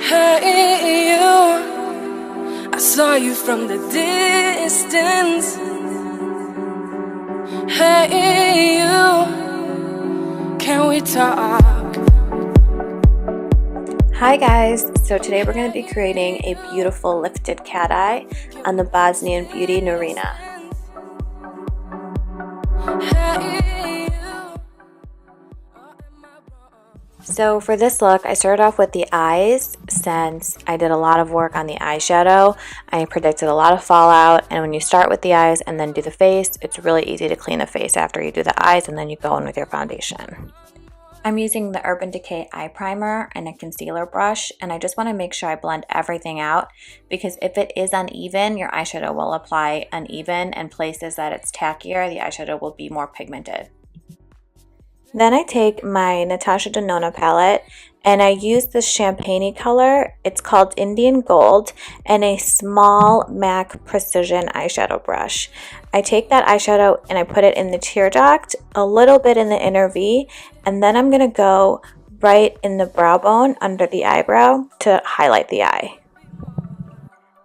Hey you, I saw you from the distance. Hey you, can we talk? Hi guys, so today we're going to be creating a beautiful lifted cat eye on the Bosnian Beauty Narina. So for this look, I started off with the eyes since I did a lot of work on the eyeshadow. I predicted a lot of fallout, and when you start with the eyes and then do the face, it's really easy to clean the face after you do the eyes and then you go in with your foundation. I'm using the Urban Decay eye primer and a concealer brush, and I just want to make sure I blend everything out because if it is uneven, your eyeshadow will apply uneven, and places that it's tackier, the eyeshadow will be more pigmented. Then I take my Natasha Denona palette and I use this champagne color. It's called Indian Gold, and a small MAC Precision eyeshadow brush. I take that eyeshadow and I put it in the tear duct, a little bit in the inner V, and then I'm going to go right in the brow bone under the eyebrow to highlight the eye.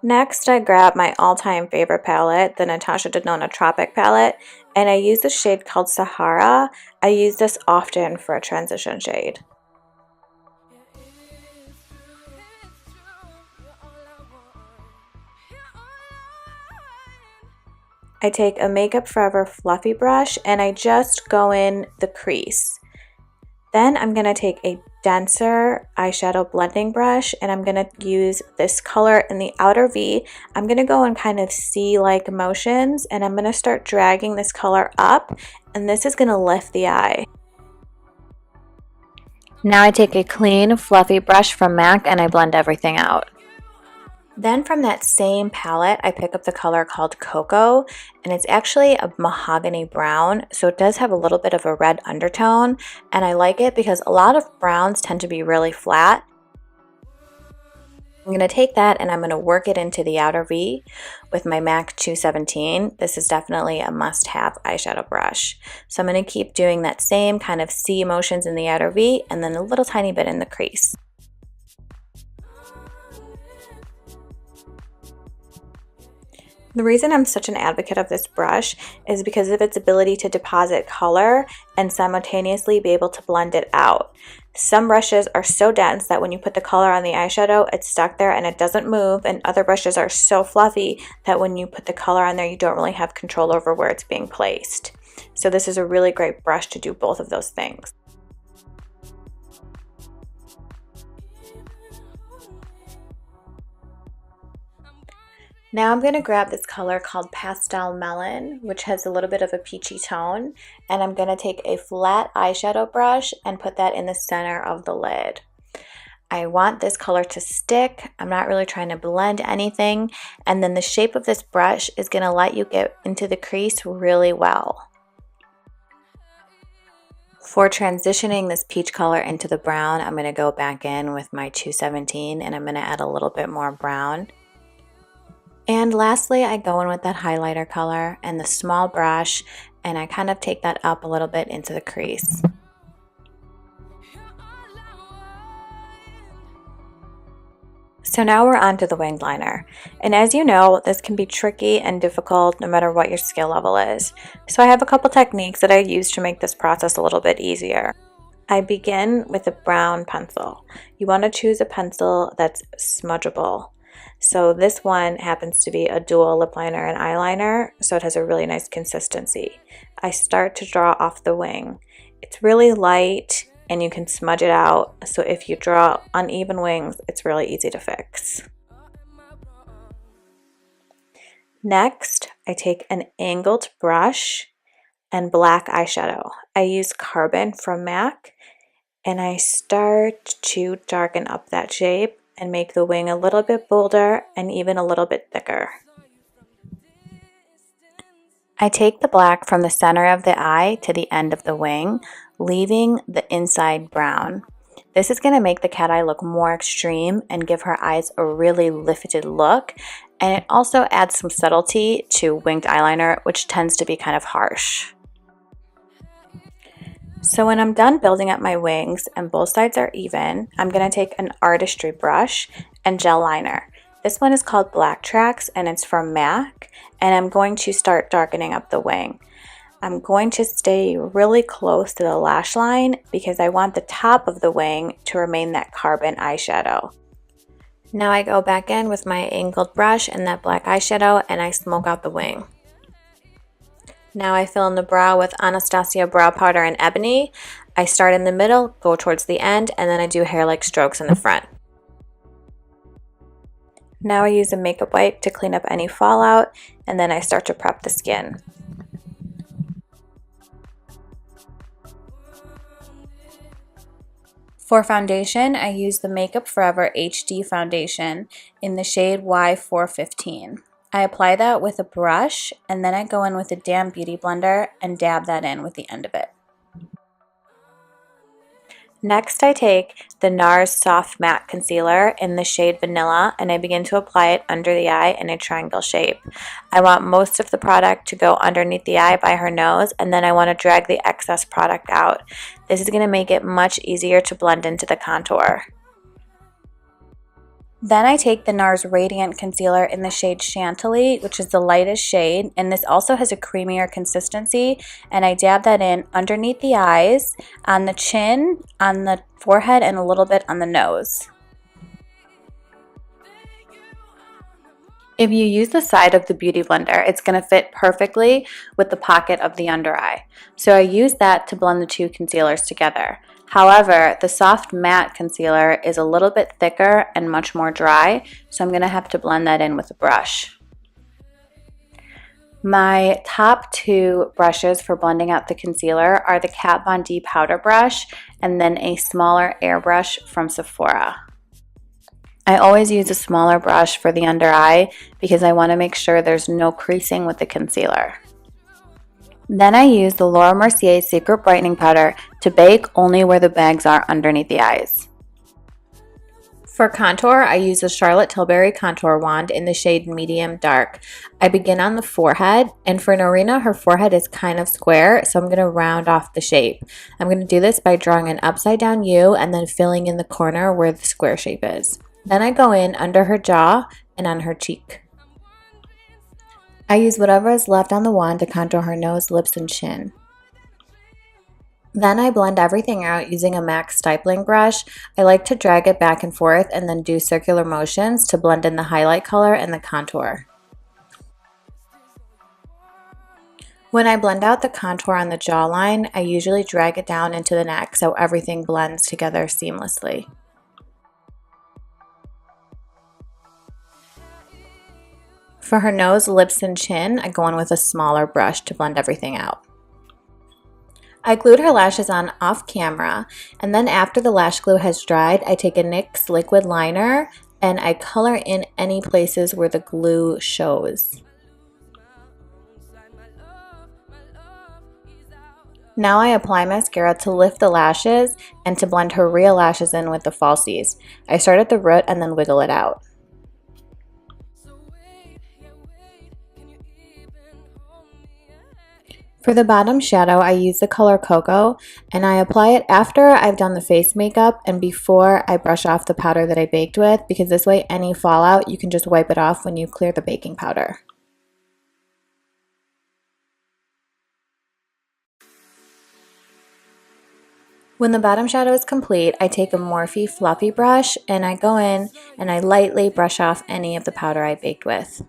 Next, I grab my all-time favorite palette, the Natasha Denona Tropic palette, and I use the shade called Sahara. I use this often for a transition shade. I take a Makeup Forever fluffy brush and I just go in the crease. Then I'm going to take a denser eyeshadow blending brush and I'm going to use this color in the outer V. I'm going to go in kind of C-like motions and I'm going to start dragging this color up, and this is going to lift the eye. Now I take a clean fluffy brush from MAC and I blend everything out. Then from that same palette, I pick up the color called Cocoa, and it's actually a mahogany brown, so it does have a little bit of a red undertone, and I like it because a lot of browns tend to be really flat. I'm going to take that and I'm going to work it into the outer V with my MAC 217. This is definitely a must-have eyeshadow brush. So I'm going to keep doing that same kind of C motions in the outer V and then a little tiny bit in the crease. The reason I'm such an advocate of this brush is because of its ability to deposit color and simultaneously be able to blend it out. Some brushes are so dense that when you put the color on the eyeshadow, it's stuck there and it doesn't move, and other brushes are so fluffy that when you put the color on there, you don't really have control over where it's being placed. So this is a really great brush to do both of those things. Now I'm going to grab this color called Pastel Melon, which has a little bit of a peachy tone, and I'm going to take a flat eyeshadow brush and put that in the center of the lid. I want this color to stick. I'm not really trying to blend anything, and then the shape of this brush is going to let you get into the crease really well. For transitioning this peach color into the brown, I'm going to go back in with my 217 and I'm going to add a little bit more brown. And lastly, I go in with that highlighter color and the small brush, and I kind of take that up a little bit into the crease. So now we're on to the winged liner. And as you know, this can be tricky and difficult no matter what your skill level is. So I have a couple techniques that I use to make this process a little bit easier. I begin with a brown pencil. You want to choose a pencil that's smudgeable. So this one happens to be a dual lip liner and eyeliner, so it has a really nice consistency. I start to draw off the wing. It's really light and you can smudge it out, so if you draw uneven wings, it's really easy to fix. Next, I take an angled brush and black eyeshadow. I use Carbon from MAC, and I start to darken up that shape and make the wing a little bit bolder and even a little bit thicker. I take the black from the center of the eye to the end of the wing, leaving the inside brown. This is going to make the cat eye look more extreme and give her eyes a really lifted look, and it also adds some subtlety to winged eyeliner, which tends to be kind of harsh. So when I'm done building up my wings and both sides are even, I'm going to take an artistry brush and gel liner. This one is called Black Tracks and it's from MAC, and I'm going to start darkening up the wing. I'm going to stay really close to the lash line because I want the top of the wing to remain that carbon eyeshadow. Now I go back in with my angled brush and that black eyeshadow and I smoke out the wing. Now I fill in the brow with Anastasia brow powder in Ebony. I start in the middle, go towards the end, and then I do hair-like strokes in the front. Now I use a makeup wipe to clean up any fallout, and then I start to prep the skin. For foundation, I use the Makeup Forever HD foundation in the shade Y415. I apply that with a brush, and then I go in with a damp beauty blender and dab that in with the end of it. Next, I take the NARS Soft Matte Concealer in the shade Vanilla, and I begin to apply it under the eye in a triangle shape. I want most of the product to go underneath the eye by her nose, and then I want to drag the excess product out. This is going to make it much easier to blend into the contour. Then I take the NARS Radiant Concealer in the shade Chantilly, which is the lightest shade, and this also has a creamier consistency, and I dab that in underneath the eyes, on the chin, on the forehead, and a little bit on the nose. If you use the side of the Beauty Blender, it's going to fit perfectly with the pocket of the under eye. So I use that to blend the two concealers together. However, the Soft Matte Concealer is a little bit thicker and much more dry, so I'm going to have to blend that in with a brush. My top two brushes for blending out the concealer are the Kat Von D powder brush and then a smaller airbrush from Sephora. I always use a smaller brush for the under eye because I want to make sure there's no creasing with the concealer. Then I use the Laura Mercier Secret Brightening Powder to bake only where the bags are underneath the eyes. For contour, I use the Charlotte Tilbury Contour Wand in the shade Medium Dark. I begin on the forehead, and for Norina, her forehead is kind of square, so I'm going to round off the shape. I'm going to do this by drawing an upside down U and then filling in the corner where the square shape is. Then I go in under her jaw and on her cheek. I use whatever is left on the wand to contour her nose, lips, and chin. Then I blend everything out using a MAC stippling brush. I like to drag it back and forth and then do circular motions to blend in the highlight color and the contour. When I blend out the contour on the jawline, I usually drag it down into the neck so everything blends together seamlessly. For her nose, lips, and chin, I go in with a smaller brush to blend everything out. I glued her lashes on off camera, and then after the lash glue has dried, I take a NYX liquid liner and I color in any places where the glue shows. Now I apply mascara to lift the lashes and to blend her real lashes in with the falsies. I start at the root and then wiggle it out. For the bottom shadow, I use the color Cocoa, and I apply it after I've done the face makeup and before I brush off the powder that I baked with, because this way any fallout, you can just wipe it off when you clear the baking powder. When the bottom shadow is complete, I take a Morphe fluffy brush and I go in and I lightly brush off any of the powder I baked with.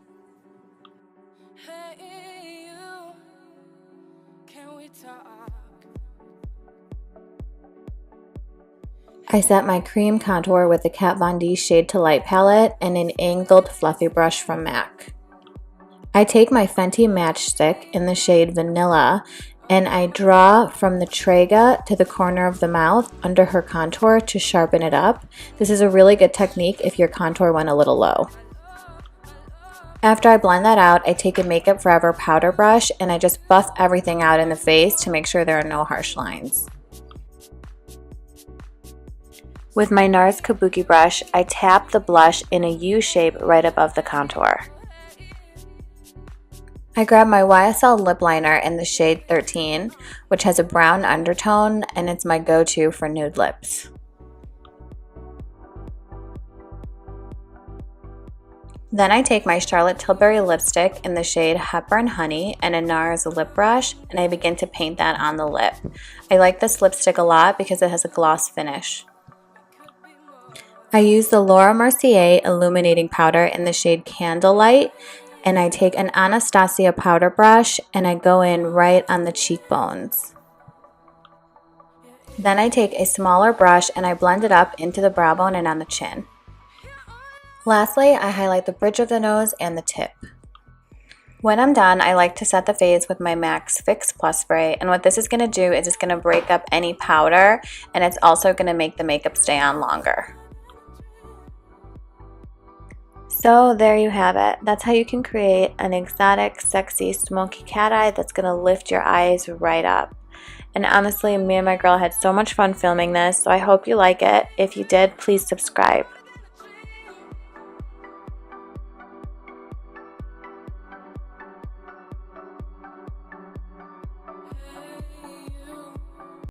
I set my cream contour with the Kat Von D Shade to Light palette and an angled fluffy brush from MAC. I take my Fenty Matchstick in the shade Vanilla and I draw from the trachea to the corner of the mouth under her contour to sharpen it up. This is a really good technique if your contour went a little low. After I blend that out, I take a Makeup Forever powder brush and I just buff everything out in the face to make sure there are no harsh lines. With my NARS Kabuki brush, I tap the blush in a U shape right above the contour. I grabbed my YSL lip liner in the shade 13, which has a brown undertone, and it's my go-to for nude lips. Then I take my Charlotte Tilbury lipstick in the shade Hepburn Honey and a NARS lip brush, and I begin to paint that on the lip. I like this lipstick a lot because it has a gloss finish. I use the Laura Mercier illuminating powder in the shade Candlelight, and I take an Anastasia powder brush and I go in right on the cheekbones. Then I take a smaller brush and I blend it up into the brow bone and on the chin. Lastly, I highlight the bridge of the nose and the tip. When I'm done, I like to set the face with my MAC's Fix Plus Spray, and what this is going to do is it's going to break up any powder, and it's also going to make the makeup stay on longer. So there you have it. That's how you can create an exotic, sexy, smoky cat eye that's going to lift your eyes right up. And honestly, me and my girl had so much fun filming this, so I hope you like it. If you did, please subscribe.